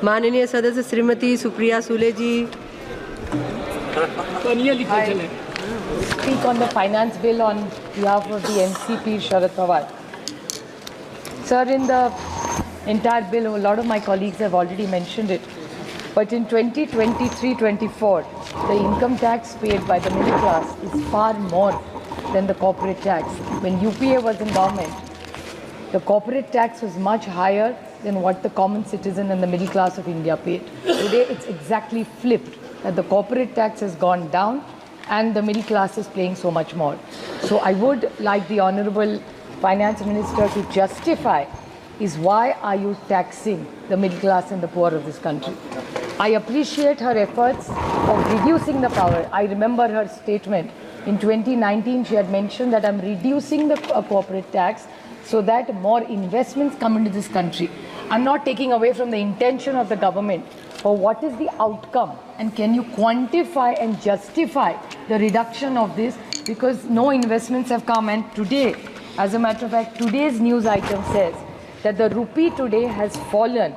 माननीय सदस्य श्रीमती सुप्रिया सूले जी। Speak on the finance bill on behalf of the NCP, Sharad Pawar. Sir, in the entire bill, a lot of my colleagues have already mentioned it, but in 2023-24, the income tax paid by the middle class is far more than the corporate tax. When UPA was in government, the corporate tax was much higher than what the common citizen and the middle class of India paid. Today, it's exactly flipped, that the corporate tax has gone down and the middle class is paying so much more. So I would like the Honorable Finance Minister to justify is why are you taxing the middle class and the poor of this country? I appreciate her efforts of reducing the power. I remember her statement in 2019, she had mentioned that I'm reducing the corporate tax so that more investments come into this country. I'm not taking away from the intention of the government, but what is the outcome? And can you quantify and justify the reduction of this? Because no investments have come, and today, as a matter of fact, today's news item says that the rupee today has fallen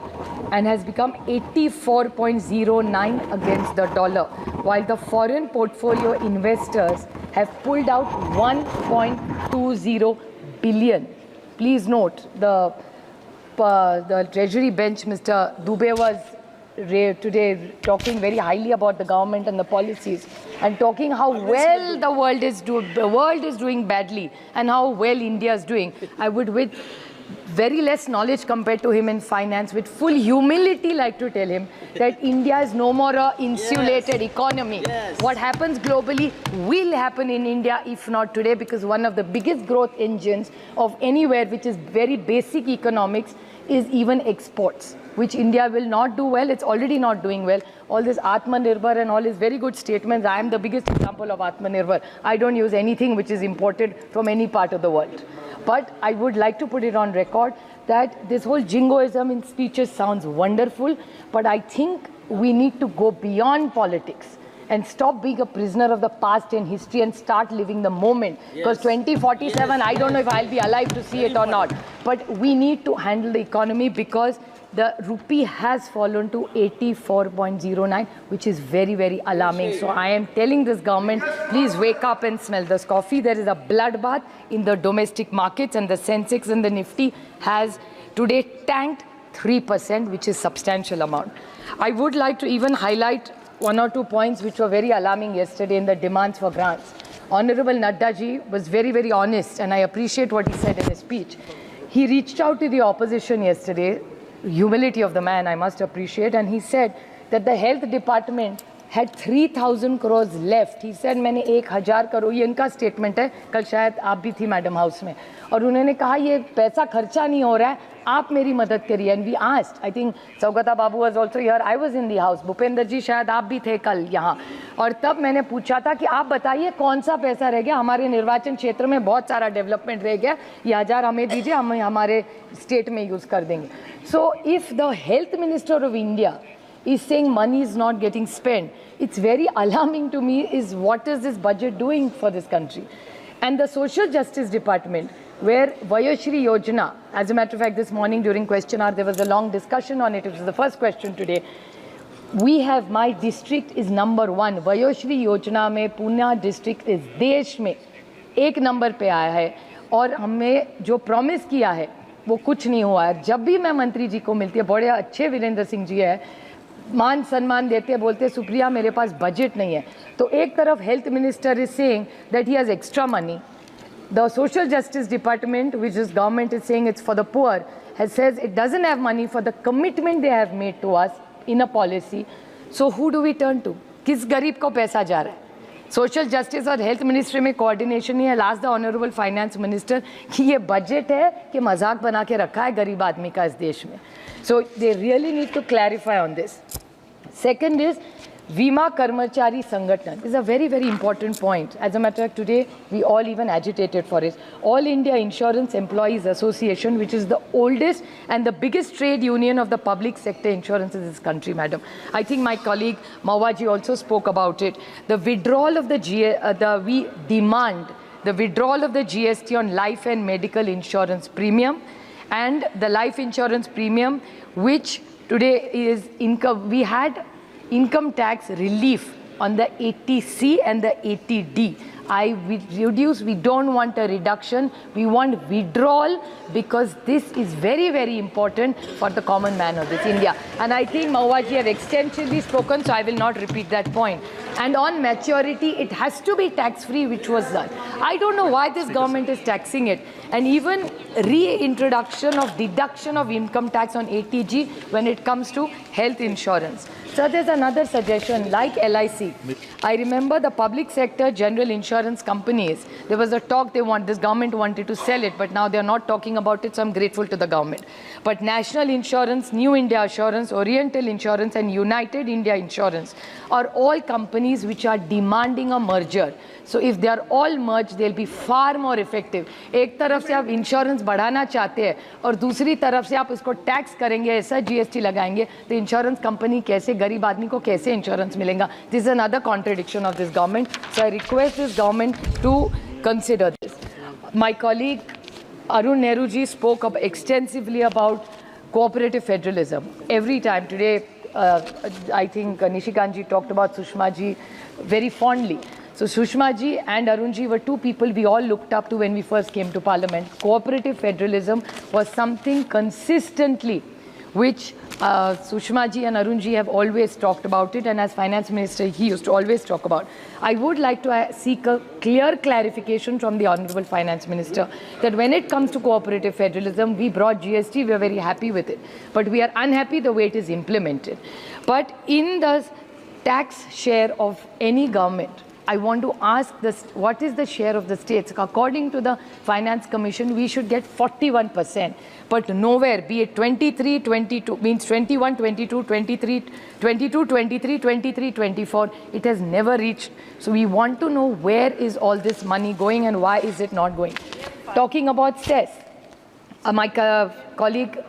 and has become 84.09 against the dollar, while the foreign portfolio investors have pulled out 1.20 billion. Please note, the Treasury bench, Mr. Dubey, was today talking very highly about the government and the policies, and talking how well the world is doing badly and how well India is doing. I would, with very less knowledge compared to him in finance, with full humility, like to tell him that India is no more a insulated economy. What happens globally will happen in India, if not today, because one of the biggest growth engines of anywhere, which is very basic economics, is even exports, which India will not do well. It's already not doing well. All this Atmanirbhar and all is very good statements. I am the biggest example of Atmanirbhar. I don't use anything which is imported from any part of the world. But I would like to put it on record that this whole jingoism in speeches sounds wonderful, but I think we need to go beyond politics and stop being a prisoner of the past and history and start living the moment. Because 2047, I don't know if I'll be alive to see it or not. But we need to handle the economy, because the rupee has fallen to 84.09, which is very, very alarming. So I am telling this government, please wake up and smell this coffee. There is a bloodbath in the domestic markets, and the Sensex and the Nifty has today tanked 3%, which is substantial amount. I would like to even highlight one or two points which were very alarming yesterday in the demands for grants. Honorable Nadda ji was very, very honest, and I appreciate what he said in his speech. He reached out to the opposition yesterday, humility of the man I must appreciate, and he said that the health department had 3,000 crores left. He said, मैंने 1,000 करोड़, ये इनका statement है, कल शायद आप भी थी madam house में, और उन्होंने कहा ये पैसा खर्चा नहीं हो रहा है, आप मेरी मदद करिए. And we asked, I think Saugata babu was also here, I was in the house, Bhupendra ji शायद आप भी थे कल यहाँ, और तब मैंने पूछा था कि आप बताइए कौन सा पैसा रह गया, हमारे निर्वाचन क्षेत्र में बहुत सारा डेवलपमेंट रह गया, ये 1,000 हमें दीजिए, हम हमारे स्टेट में यूज़ कर देंगे. So if the health minister of India is saying money is not getting spent, it's very alarming to me is what is this budget doing for this country. And the Social Justice Department, where Vayashri Yojana, as a matter of fact, this morning during question hour, there was a long discussion on it. It was the first question today. We have, my district is number 1. Vayashri Yojana में Pune district is देश में 1 number पे आया है, और हमें जो promise किया है वो कुछ नहीं हुआ है. जब भी मैं मंत्री जी को मिलती है, बड़े अच्छे वीरेंद्र सिंह जी है, मान सम्मान देते, बोलते सुप्रिया मेरे पास बजट नहीं है. तो एक तरफ health minister is saying that he has extra money, the social justice department which is government is saying it's for the poor has says it doesn't have money for the commitment they have made to us in a policy. So who do we turn to? किस गरीब को पैसा जा रहा है? Social justice और health ministry में coordination ही है. Last the honourable finance minister कि ये बजट है कि मजाक बना के रखा है गरीब आदमी का इस देश में. So they really need to clarify on this. Second is Vima Karmachari Sangathan. This is a very, very important point. As a matter of fact, today we all even agitated for it. All India Insurance Employees Association, which is the oldest and the biggest trade union of the public sector insurance in this country, madam. I think my colleague Mawaji also spoke about it. The withdrawal of we demand the withdrawal of the GST on life and medical insurance premium, and the life insurance premium which today is income. We had income tax relief on the 80C and the 80D. We don't want a reduction, we want withdrawal, because this is very, very important for the common man of this India. And I think Mahuaji have extensively spoken, so I will not repeat that point. And on maturity, it has to be tax-free, which was done. I don't know why this government is taxing it. And even reintroduction of deduction of income tax on ATG when it comes to health insurance. So there's another suggestion, like LIC. I remember the public sector general insurance companies, there was a talk this government wanted to sell it, but now they're not talking about it, so I'm grateful to the government. But National Insurance, New India Assurance, Oriental Insurance and United India Insurance are all companies which are demanding a merger. So if they are all merged, they'll be far more effective. एक तरफ से आप insurance बढ़ाना चाहते हैं और दूसरी तरफ से आप उसको टैक्स करेंगे, ऐसा GST लगाएंगे, तो इंश्योरेंस कंपनी कैसे, गरीब आदमी को कैसे इंश्योरेंस मिलेगा? This is another contradiction of this government. So I request this government to consider this. My colleague Arun Nehru ji spoke extensively about cooperative federalism. Every time today, I think Nishikant ji talked about Sushma ji very fondly. So Sushma ji and Arun ji were two people we all looked up to when we first came to Parliament. Cooperative federalism was something consistently which Sushma ji and Arun ji have always talked about it, and as Finance Minister he used to always talk about. I would like to seek a clear clarification from the Honourable Finance Minister that when it comes to cooperative federalism, we brought GST, we are very happy with it, but we are unhappy the way it is implemented. But in the tax share of any government, I want to ask this, what is the share of the states? According to the Finance Commission, we should get 41%. But nowhere, be it 23, 22, means 21, 22, 23, 22, 23, 23, 24, it has never reached. So we want to know where is all this money going and why is it not going. Talking about cess, my colleague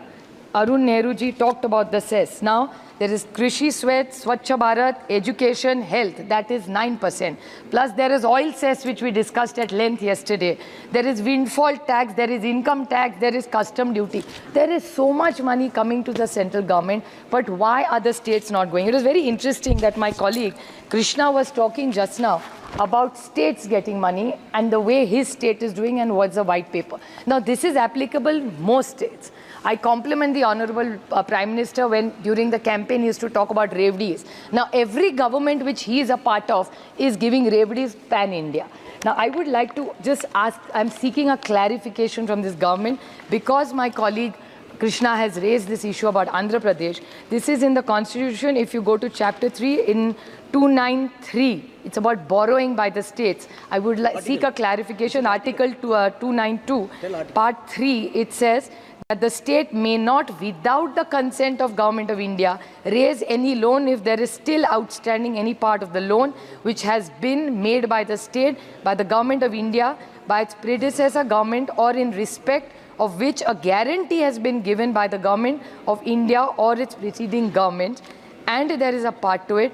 Arun Nehru ji talked about the cess. Now, there is Krishi Swet, Swachh Bharat, education, health, that is 9%. Plus there is oil cess, which we discussed at length yesterday. There is windfall tax, there is income tax, there is custom duty. There is so much money coming to the central government, but why are the states not going? It was very interesting that my colleague Krishna was talking just now about states getting money and the way his state is doing and what's the white paper. Now this is applicable most states. I compliment the Honourable Prime Minister when during the campaign he used to talk about Revdis. Now every government which he is a part of is giving Revdis pan-India. Now I would like to just ask, I'm seeking a clarification from this government because my colleague Krishna has raised this issue about Andhra Pradesh. This is in the Constitution. If you go to Chapter 3 in 293, it's about borrowing by the states. I would seek a clarification. Article 292, Part 3, it says that the state may not, without the consent of Government of India, raise any loan if there is still outstanding any part of the loan which has been made by the state, by the Government of India, by its predecessor government, or in respect of which a guarantee has been given by the Government of India or its preceding government. And there is a part to it,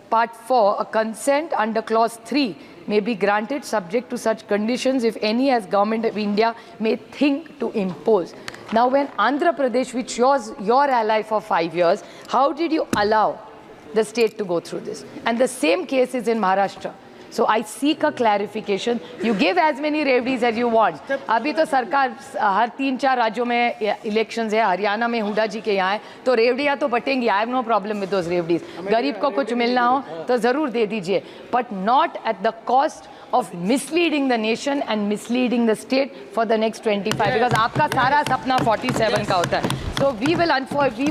Part 4, a consent under Clause 3 may be granted subject to such conditions if any as Government of India may think to impose. Now when Andhra Pradesh, which was your ally for 5 years, how did you allow the state to go through this? And the same case is in Maharashtra. So I seek a clarification. You give as many Revdis as you want. अभी तो सरकार हर 3-4 राज्यों में elections है, हरियाणा में हुडा जी के यहाँ है, तो रेवड़ियाँ तो बटेंगी. I have no problem with those Revdis. गरीब को कुछ मिलना हो तो ज़रूर दे दीजिए. But not at the cost of misleading the nation and misleading the state for the next 25. Because आपका सारा सपना 47 का होता है. So we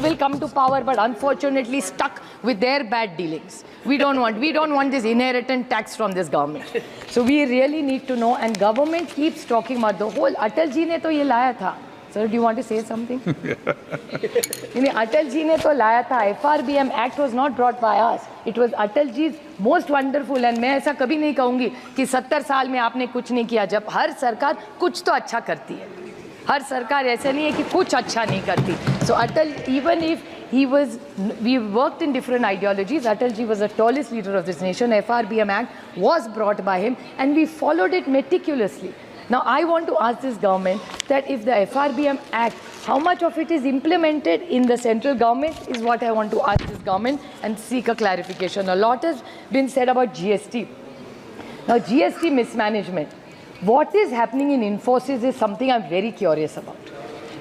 will come to power, but unfortunately stuck with their bad dealings. We don't want this inheritance tax from this government. So we really need to know, and government keeps talking about the whole. Atal ji ने तो ये लाया था. Sir, do you want to say something? Atal ji ने तो लाया था. FRBM Act was not brought by us. It was Atal ji's most wonderful, and मैं ऐसा कभी नहीं कहूँगी कि 70 साल में आपने कुछ नहीं किया. जब हर सरकार कुछ तो अच्छा करती है. हर सरकार ऐसा नहीं है कि कुछ अच्छा नहीं करती. So Atal, even if we worked in different ideologies, Atal ji was the tallest leader of this nation. FRBM Act was brought by him and we followed it meticulously. Now, I want to ask this government that if the FRBM Act, how much of it is implemented in the central government is what I want to ask this government and seek a clarification. A lot has been said about GST. Now, GST mismanagement. What is happening in Infosys is something I'm very curious about.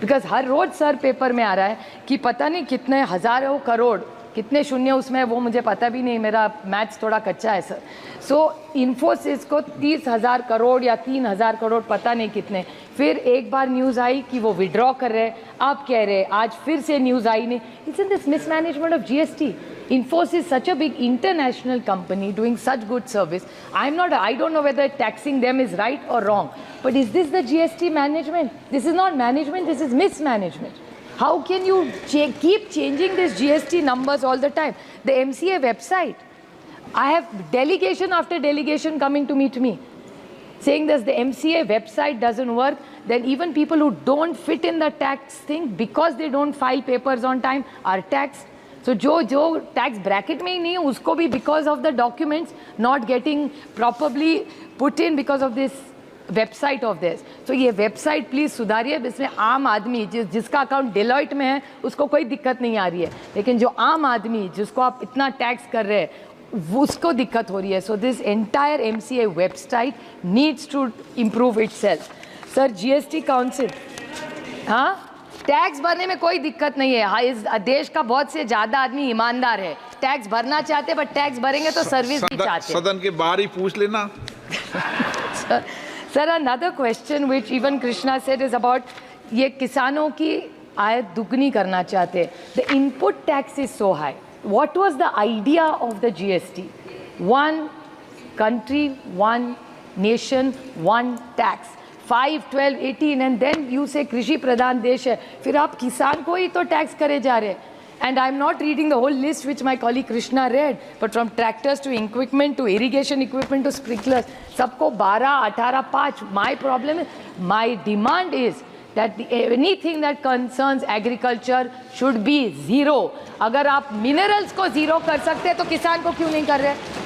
Because हर रोज sir paper में आ रहा है कि पता नहीं कितने हज़ारों करोड़ कितने शून्य उसमें, वो मुझे पता भी नहीं, मेरा मैथ्स थोड़ा कच्चा है सर. सो इन्फोसिस को 30,000 करोड़ या 3,000 करोड़ पता नहीं कितने, फिर एक बार न्यूज़ आई कि वो विड्रॉ कर रहे हैं, आप कह रहे हैं आज फिर से न्यूज़ आई नहीं. Isn't this mismanagement of GST? Infosys, such a big international company doing such good service. I don't know whether taxing them is right or wrong. But is this the GST management? This is not management, this is mismanagement. How can you keep changing these GST numbers all the time? The MCA website, I have delegation after delegation coming to meet me, saying that the MCA website doesn't work, then even people who don't fit in the tax thing because they don't file papers on time are taxed. So जो tax bracket में ही नहीं है उसको भी because of the documents not getting properly put in because of this website of theirs. So ये website please सुधारिए, इसमें आम आदमी जिसका अकाउंट Deloitte में है उसको कोई दिक्कत नहीं आ रही है, लेकिन जो आम आदमी जिसको आप इतना टैक्स कर रहे हैं उसको दिक्कत हो रही है. So this entire MCA website needs to improve itself. Sir, GST Council, हाँ, टैक्स भरने में कोई दिक्कत नहीं है. हाँ, इस देश का बहुत से ज़्यादा आदमी ईमानदार है, टैक्स भरना चाहते हैं, बट टैक्स भरेंगे तो सर्विस भी चाहते हैं. सदन के बाहर ही पूछ लेना. Sir, another question which even Krishna said is about ये किसानों की आय दुगनी करना चाहते हैं. The input tax is so high. What was the idea of the GST? One country, one nation, one tax. 5, 12, 18 and then you say कृषि प्रधान देश है, फिर आप किसान को ही तो टैक्स करे जा रहे हैं. And I'm not reading the whole list which my colleague Krishna read, but from tractors to equipment to irrigation equipment to sprinklers, सबको 12, 18, 5. My problem is, my demand is that anything that concerns agriculture should be zero. अगर आप minerals को zero कर सकते हैं तो किसान को क्यों नहीं कर रहे?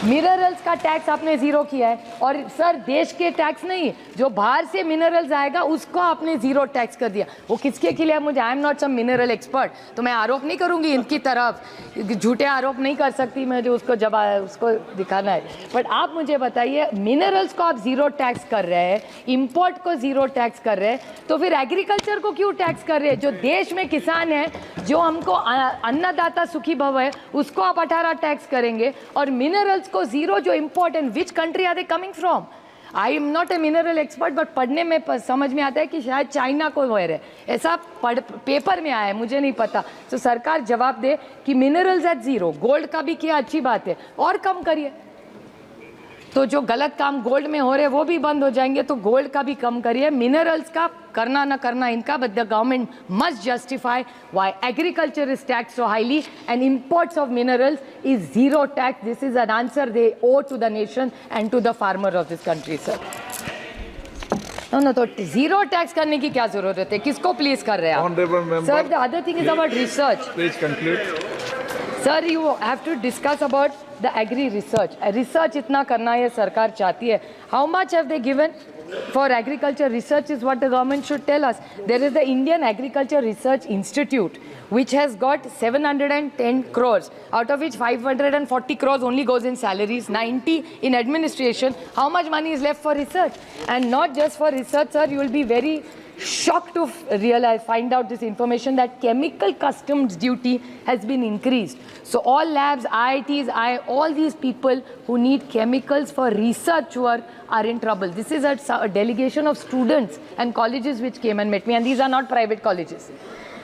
मिनरल्स का टैक्स आपने ज़ीरो किया है, और सर देश के टैक्स नहीं, जो बाहर से मिनरल्स आएगा उसको आपने ज़ीरो टैक्स कर दिया. वो किसके के लिए? मुझे, I am not some mineral expert, तो मैं आरोप नहीं करूँगी इनकी तरफ, झूठे आरोप नहीं कर सकती मैं, जो उसको जब उसको दिखाना है. बट आप मुझे बताइए, मिनरल्स को आप ज़ीरो टैक्स कर रहे हैं, इम्पोर्ट को ज़ीरो टैक्स कर रहे हैं, तो फिर एग्रीकल्चर को क्यों टैक्स कर रहे हैं? जो देश में किसान है, जो हमको अन्नदाता सुखी भव है, उसको आप 18 टैक्स करेंगे, और मिनरल्स को जीरो जो important. Which country are they coming from? I am not a mineral expert, but पढ़ने में समझ में आता है कि शायद चाइना को हो रहे, ऐसा पेपर में आया है, मुझे नहीं पता. तो सरकार जवाब दे कि मिनरल्स एट जीरो. गोल्ड का भी किया, अच्छी बात है, और कम करिए. तो जो गलत काम गोल्ड में हो रहे वो भी बंद हो जाएंगे, तो गोल्ड का भी कम करिए. मिनरल्स का करना ना करना इनका, but the government must justify why agriculture is tax so highly and imports of minerals is zero tax. This is an answer they owe to the nation and to the farmer of this country. Sir no, तो zero tax करने की क्या जरूरत है? किसको please कर रहे हैं आप? Sir, the other thing is about research. Please conclude. Sir, you have to discuss about the agri research. Research इतना करना ये सरकार चाहती है. How much have they given for agriculture research is what the government should tell us. There is the Indian Agriculture Research Institute which has got 710 crores, out of which 540 crores only goes in salaries, 90 in administration. How much money is left for research? And not just for research, sir, you will be very shocked to find out this information that chemical customs duty has been increased. So all labs, IITs, all these people who need chemicals for research work are in trouble. This is a delegation of students and colleges which came and met me, and these are not private colleges.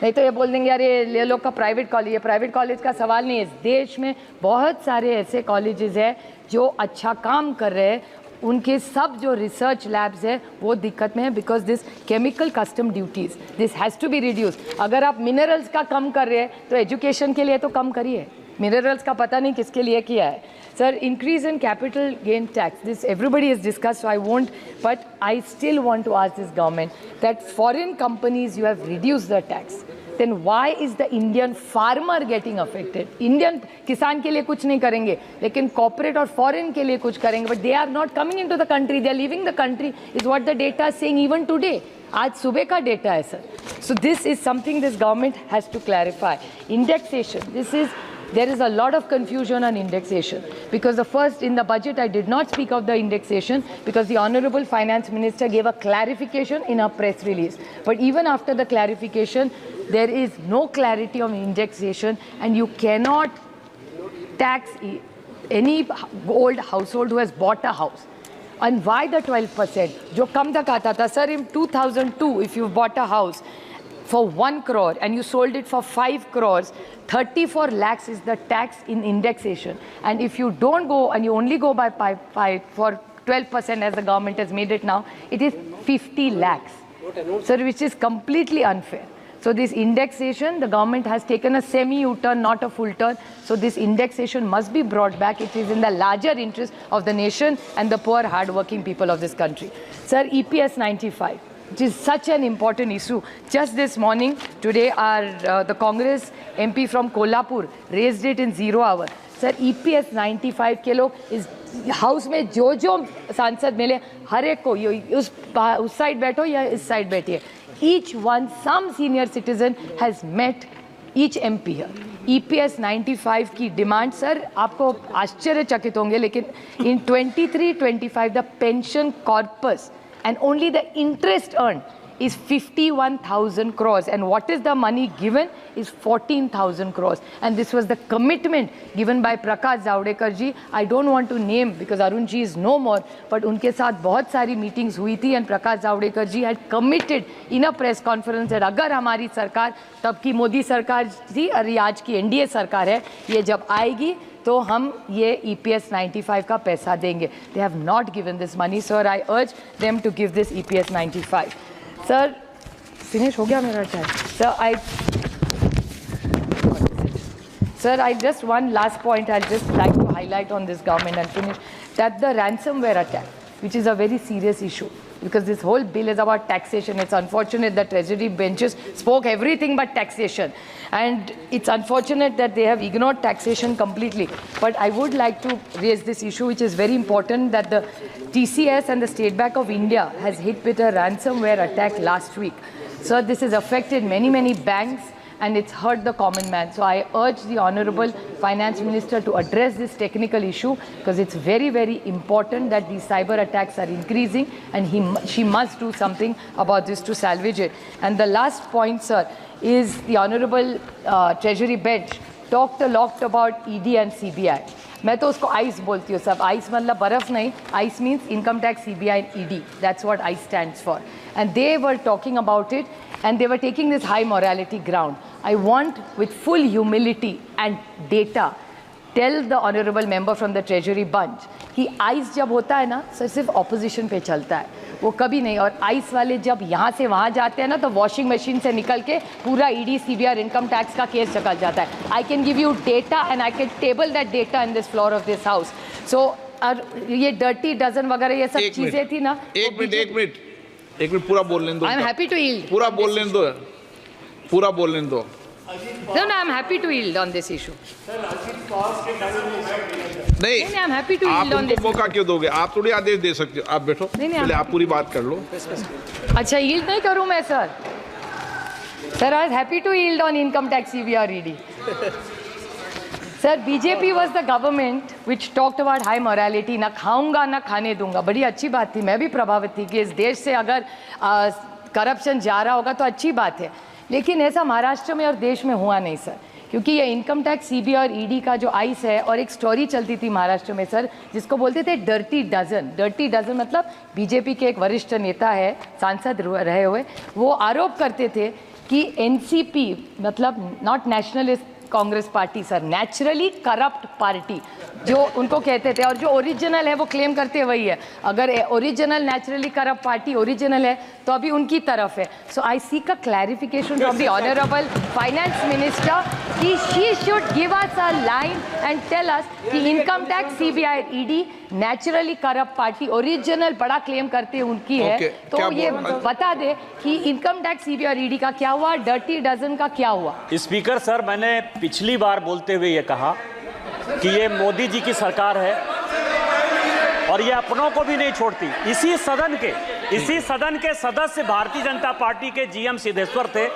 नहीं तो ये बोल देंगे यार ये लोग का private college है. प्राइवेट कॉलेज का सवाल नहीं है. इस देश में बहुत सारे ऐसे कॉलेजेस हैं जो अच्छा काम कर रहे हैं, उनके सब जो रिसर्च लैब्स है वो दिक्कत में है because this chemical custom duties, this has to be reduce. अगर आप मिनरल्स का कम कर रहे हैं तो एजुकेशन के लिए तो कम करिए. मिनरल्स का पता नहीं किसके लिए किया है. Sir, increase in capital gain tax, this everybody is discuss, so I won't, but I still want to ask this government that foreign companies you have reduce the tax. then why is the Indian farmer getting affected? Indian किसान के लिए कुछ नहीं करेंगे, लेकिन corporate और foreign के लिए कुछ करेंगे, but they are not coming into the country, they are leaving the country, is what the data is saying even today. आज सुबह का data है sir. So this is something this government has to clarify. Indexation, there is a lot of confusion on indexation, because the first in the budget I did not speak of the indexation because the Honorable Finance Minister gave a clarification in a press release. But even after the clarification, there is no clarity on indexation, and you cannot tax any old household who has bought a house. And why the 12%? जो कम तक आता था, sir, in 2002, if you bought a house for 1 crore and you sold it for 5 crores, 34 lakhs is the tax in indexation. And if you don't go and you only go by for 12% as the government has made it now, it is 50 lakhs. So which is completely unfair. So this indexation, the government has taken a semi-U-turn, not a full turn. So this indexation must be brought back. It is in the larger interest of the nation and the poor, hard-working people of this country. Sir, EPS 95. Which is such an important issue. Just this morning, today, the Congress MP from Kolhapur raised it in 0 hour. Sir, EPS 95 के लोग इस house में जो सांसद मिले, हर एक को उस साइड बैठो या इस साइड बैठिए. Each one, some senior citizen has met each MP here. EPS 95 की डिमांड सर आपको आश्चर्यचकित होंगे, लेकिन in 23-25 the pension corpus and only the interest earned is 51,000 crores, and what is the money given is 14,000 crores, and this was the commitment given by Prakash Zavadekar ji. I don't want to name because Arun ji is no more, but उनके साथ बहुत सारी meetings हुई थी, and Prakash Zavadekar ji had committed in a press conference that अगर हमारी सरकार, तब की मोदी सरकार थी और आज की NDA सरकार है, ये जब आएगी तो हम ये EPS 95 का पैसा देंगे. They have not given this money, sir. I urge them to give this EPS 95. Sir, finish हो गया मेरा time. Sir, I just one last point I'll just like to highlight on this government and finish, that the ransomware attack, which is a very serious issue, because this whole bill is about taxation. It's unfortunate that Treasury benches spoke everything but taxation. And it's unfortunate that they have ignored taxation completely. But I would like to raise this issue, which is very important, that the TCS and the State Bank of India has hit with a ransomware attack last week. So this has affected many banks, and it's hurt the common man. So I urge the Honorable Finance Minister to address this technical issue, because it's very important that these cyber attacks are increasing, and she must do something about this to salvage it. And the last point, sir, is the Honorable Treasury Bench talked a lot about ED and CBI. मैं तो उसको ICE बोलती हूँ सब. ICE मतलब बर्फ नहीं. ICE means Income Tax, CBI and ED. That's what ICE stands for. And they were talking about it, and they were taking this high morality ground. I want, with full humility and data, tell the honorable member from the Treasury bunch कि ICE जब होता है ना sir, सिर्फ opposition पे चलता है, वो कभी नहीं. और ICE वाले जब यहाँ से वहाँ जाते हैं ना, तो वॉशिंग मशीन से निकल के पूरा ED, CBI और इनकम टैक्स का केस निकल जाता है. I can give you data and I can table that data in this floor of this house. So ये डर्टी डजन वगैरह ये सब चीजें थी ना. एक मिनट पूरा बोल लेने दो. I am happy to yield. पूरा बोल लेने दो. No, I am happy to yield on this issue. नहीं, I am happy to yield on this. आप मौका क्यों दोगे? आप थोड़ी आदेश दे सकते हो. आप बैठो, पहले आप पूरी बात कर लो. अच्छा, yield नहीं करूँ मैं sir. Sir, I was happy to yield on income tax, CBI or ED. Sir, BJP was the government which talked about high morality. ना खाऊंगा ना खाने दूंगा. बड़ी अच्छी बात थी. मैं भी प्रभावित थी कि इस देश से अगर करप्शन जा रहा होगा तो अच्छी बात है. लेकिन ऐसा महाराष्ट्र में और देश में हुआ नहीं सर, क्योंकि ये इनकम टैक्स, सीबीआई और ईडी का जो आइस है, और एक स्टोरी चलती थी महाराष्ट्र में सर, जिसको बोलते थे डर्टी डजन. डर्टी डजन मतलब बीजेपी के एक वरिष्ठ नेता है, सांसद रहे हुए, वो आरोप करते थे कि एनसीपी मतलब not nationalist Congress party sir, naturally corrupt party जो उनको कहते थे, और जो ओरिजिनल है वो क्लेम करते वही है। अगर original naturally corrupt party original है तो अभी उनकी तरफ है। So I seek a clarification from the honourable finance minister कि she should give us a line and tell us कि income tax, CBI, ED naturally corrupt party original बड़ा claim करते उनकी है। तो ये बता दे कि इनकम टैक्स, सीबीआई और ईडी का क्या हुआ, डर्टी डजन का क्या हुआ। स्पीकर सर, मैंने पिछली बार बोलते हुए ये कहा कि ये मोदी जी की सरकार है और ये अपनों को भी नहीं छोड़ती। इसी सदन के सदस्य भारतीय जनता पार्टी के जीएम सिद्धेश्वर थे,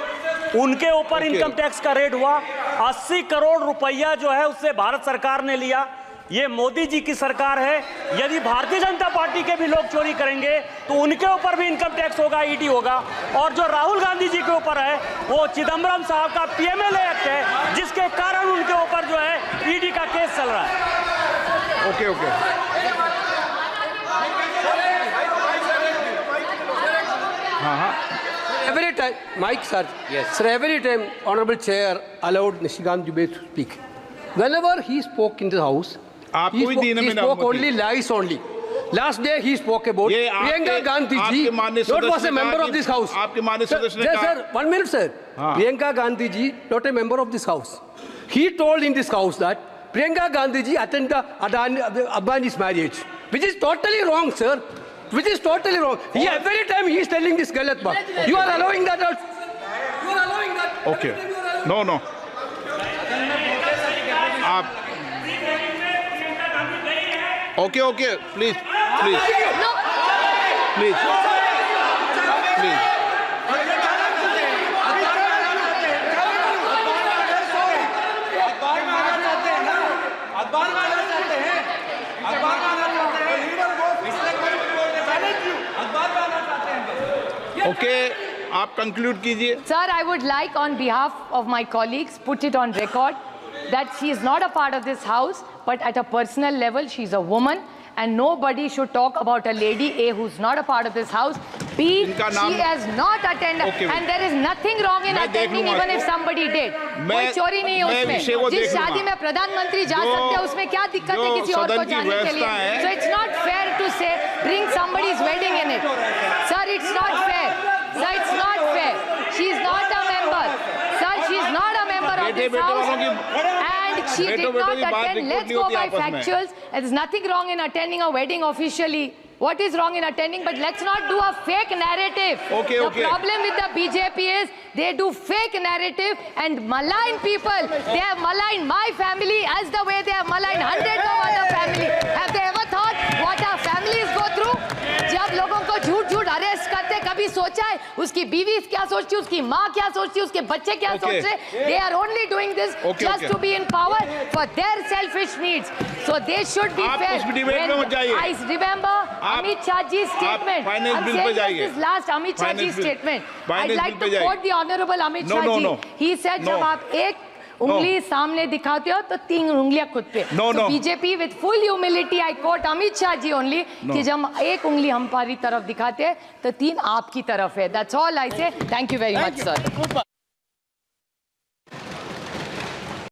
उनके ऊपर इनकम टैक्स का रेड हुआ। 80 करोड़ रुपया जो है उससे भारत सरकार ने लिया। ये मोदी जी की सरकार है। यदि भारतीय जनता पार्टी के भी लोग चोरी करेंगे तो उनके ऊपर भी इनकम टैक्स होगा, ईडी होगा। और जो राहुल गांधी जी के ऊपर है वो चिदम्बरम साहब का पीएमएलए एक्ट है, जिसके कारण उनके ऊपर जो है ईडी का केस चल रहा है। ओके ओके, हाँ हाँ। Every time, Mike sir, yes. Sir, every time Honorable Chair allowed Nishikant Dubey to speak. Whenever he spoke in the house, he spoke only lies only. Last day he spoke about Priyanka Gandhi ji, not was a member of this house. आपके माननीय सदस्य ने कहा, sir, 1 minute sir. Priyanka Gandhi ji, not a member of this house. He told in this house that Priyanka Gandhi ji attended Advani's marriage, which is totally wrong, sir. Which is totally wrong. He every time he is telling this galat baat. You are allowing that also. You are allowing that. Okay. No. आप okay please okay, आप conclude कीजिए। Sir, I would like on behalf of my colleagues put it on record that she is not a part of this house, but at a personal level she is a woman and nobody should talk about a lady A who's not a part of this house. B, she has not attended and there is nothing wrong in attending even if somebody did. कोई चोरी नहीं है उसमें। जिस शादी में प्रधानमंत्री जा सकते हैं उसमें क्या दिक्कत है किसी और को जाने के लिए? So it's not fair to say bring somebody's wedding in it. Sir, it's not fair. Sir, it's not fair. She is not a member. Sir, she is not a member of this house and she did not attend. Let's go by factuals. There's nothing wrong in attending a wedding officially. What is wrong in attending? But let's not do a fake narrative. The problem with the BJP is they do fake narrative and malign people. They have maligned my family as the way they have maligned hundreds of other families. Have they ever thought what our families go through? जब लोगों को झूठ arrest करते, कभी सोचा है उसकी बीवी क्या सोचती है, उसकी माँ क्या सोचती है, उसके बच्चे क्या सोच रहे? They are only doing this just to be in power for their selfish needs. So they should be fair. I remember Amit Shahji's statement. I'm saying this last Amit Shahji's statement. I'd like to quote the Honorable Amit Shahji. He said जब आप एक उंगली सामने दिखाते हो तो 3 उंगलियां खुद पे। So BJP with full humility I quote Amit Shah ji only कि जब एक उंगली हमारी तरफ दिखाते हैं तो 3 आपकी तरफ है। That's all I say. Thank you very much, sir.